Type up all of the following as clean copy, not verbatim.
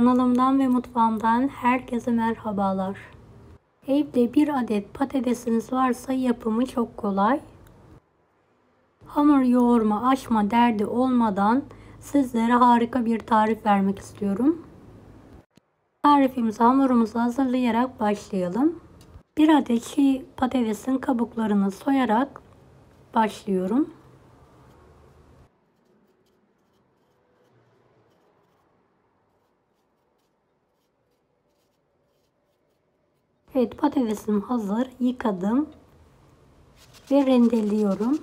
Kanalımdan ve mutfağımdan herkese merhabalar. Evde bir adet patatesiniz varsa yapımı çok kolay. Hamur yoğurma, açma derdi olmadan sizlere harika bir tarif vermek istiyorum. Tarifimizi hamurumuzu hazırlayarak başlayalım. Bir adet çiğ patatesin kabuklarını soyarak başlıyorum. Evet, patatesim hazır. Yıkadım ve rendeliyorum.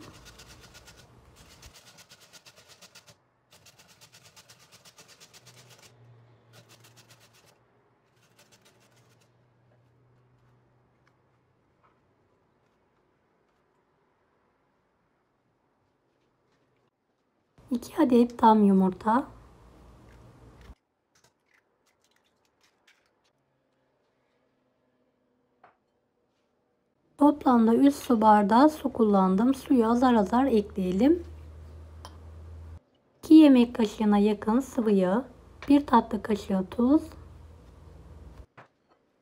İki adet tam yumurta. Toplamda 3 su bardağı su kullandım. Suyu azar azar ekleyelim. 2 yemek kaşığına yakın sıvı yağ, 1 tatlı kaşığı tuz.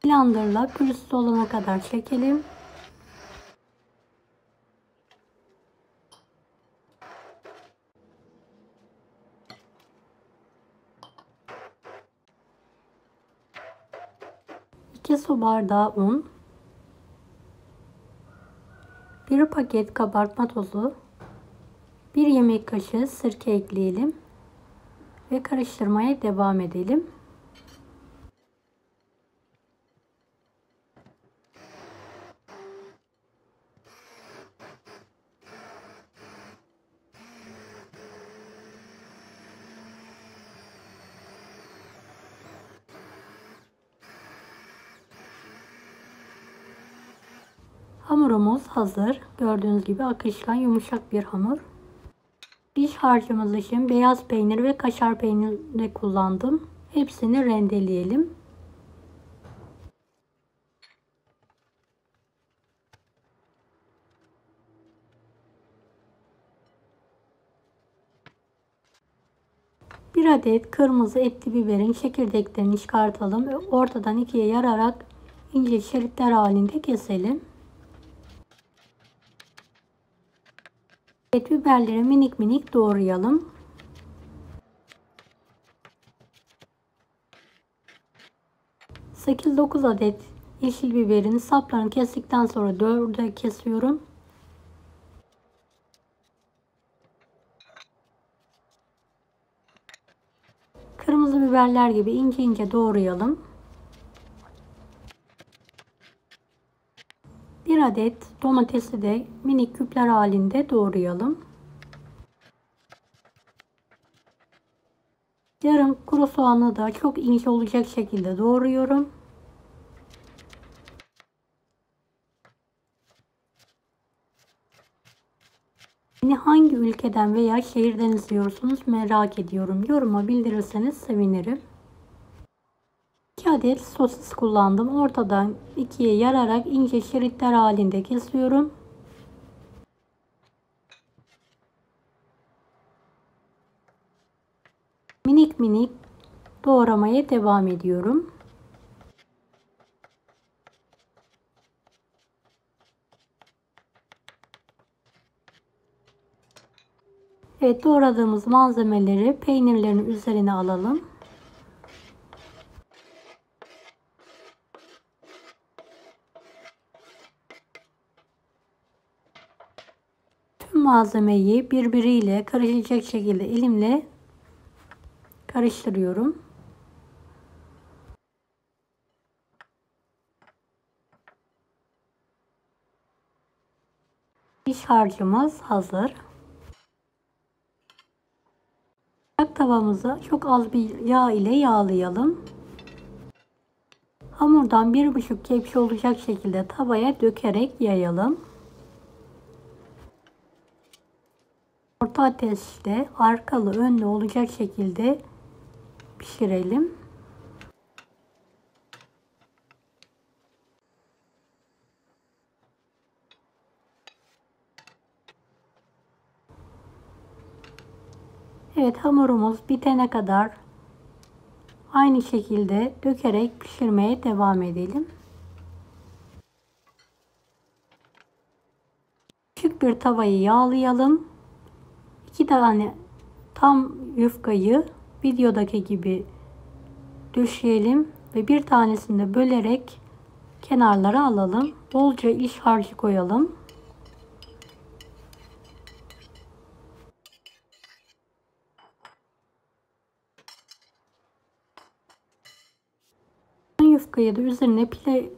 Blenderla pürüzsüz olana kadar çekelim. İki su bardağı un, 1 paket kabartma tozu, 1 yemek kaşığı sirke ekleyelim ve karıştırmaya devam edelim. Hamurumuz hazır. Gördüğünüz gibi akışkan yumuşak bir hamur. İç harcımız için beyaz peynir ve kaşar peyniri kullandım. Hepsini rendeleyelim. Bir adet kırmızı etli biberin çekirdeklerini çıkartalım ve ortadan ikiye yararak ince şeritler halinde keselim. Evet, biberleri minik minik doğrayalım. ...8-9 adet yeşil biberin saplarını kestikten sonra 4'e kesiyorum. Kırmızı biberler gibi ince ince doğrayalım. 1 adet domatesi de minik küpler halinde doğrayalım. Yarım kuru soğanı da çok ince olacak şekilde doğruyorum. Beni hangi ülkeden veya şehirden izliyorsunuz merak ediyorum. Yoruma bildirirseniz sevinirim. 2 adet sosis kullandım. Ortadan ikiye yararak ince şeritler halinde kesiyorum. Minik minik doğramaya devam ediyorum. Evet, doğradığımız malzemeleri peynirlerin üzerine alalım. Tüm malzemeyi birbiriyle karışacak şekilde elimle karıştırıyorum. İç harcımız hazır. Tavamızı çok az bir yağ ile yağlayalım. Hamurdan 1,5 kepçe olacak şekilde tavaya dökerek yayalım. Orta ateşte arkalı önlü olacak şekilde pişirelim. Evet, hamurumuz bitene kadar Aynı şekilde dökerek pişirmeye devam edelim. Küçük bir tavayı yağlayalım. 2 tane tam yufkayı videodaki gibi döşeyelim ve bir tanesini de bölerek kenarlara alalım. Bolca iç harcı koyalım. Yufkayı da üzerine pile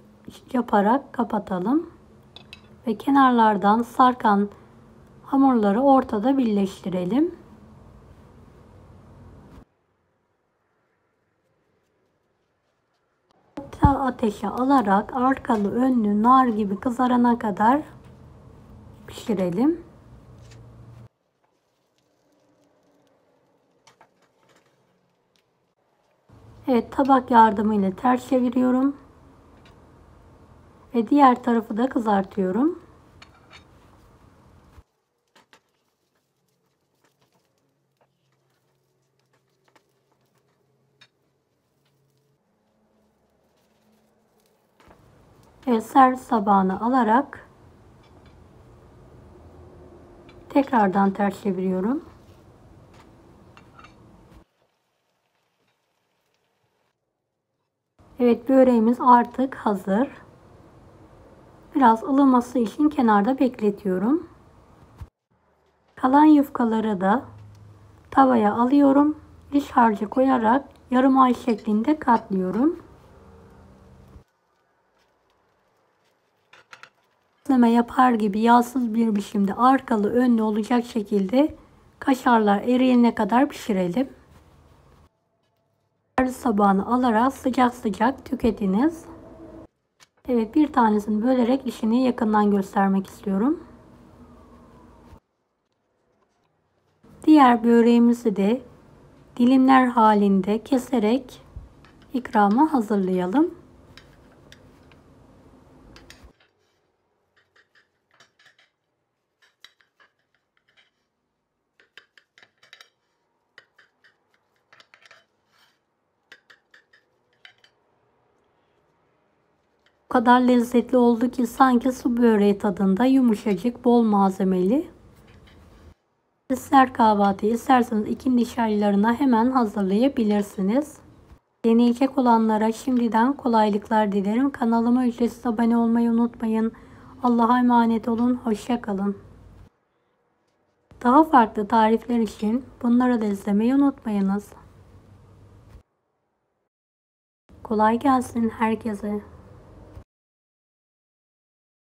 yaparak kapatalım. Ve kenarlardan sarkan hamurları ortada birleştirelim. Ateşe alarak arkalı önlü nar gibi kızarana kadar pişirelim. Evet, tabak yardımıyla ters çeviriyorum. Ve diğer tarafı da kızartıyorum. Evet, servis tabağına alarak tekrardan ters çeviriyorum. Evet, böreğimiz artık hazır. Biraz ılıması için kenarda bekletiyorum. Kalan yufkaları da tavaya alıyorum. İç harcı koyarak yarım ay şeklinde katlıyorum. Közleme yapar gibi yağsız bir biçimde arkalı önlü olacak şekilde kaşarlar eriyene kadar pişirelim. Servis tabağına alarak sıcak sıcak tüketiniz. Evet, bir tanesini bölerek işini yakından göstermek istiyorum. Diğer böreğimizi de dilimler halinde keserek ikrama hazırlayalım. O kadar lezzetli oldu ki sanki su böreği tadında, yumuşacık, bol malzemeli. İster kahvaltı isterseniz ikindi çaylarına hemen hazırlayabilirsiniz. Deneyecek olanlara şimdiden kolaylıklar dilerim. Kanalıma ücretsiz abone olmayı unutmayın. Allah'a emanet olun. Hoşça kalın. Daha farklı tarifler için bunları da izlemeyi unutmayınız. Kolay gelsin herkese.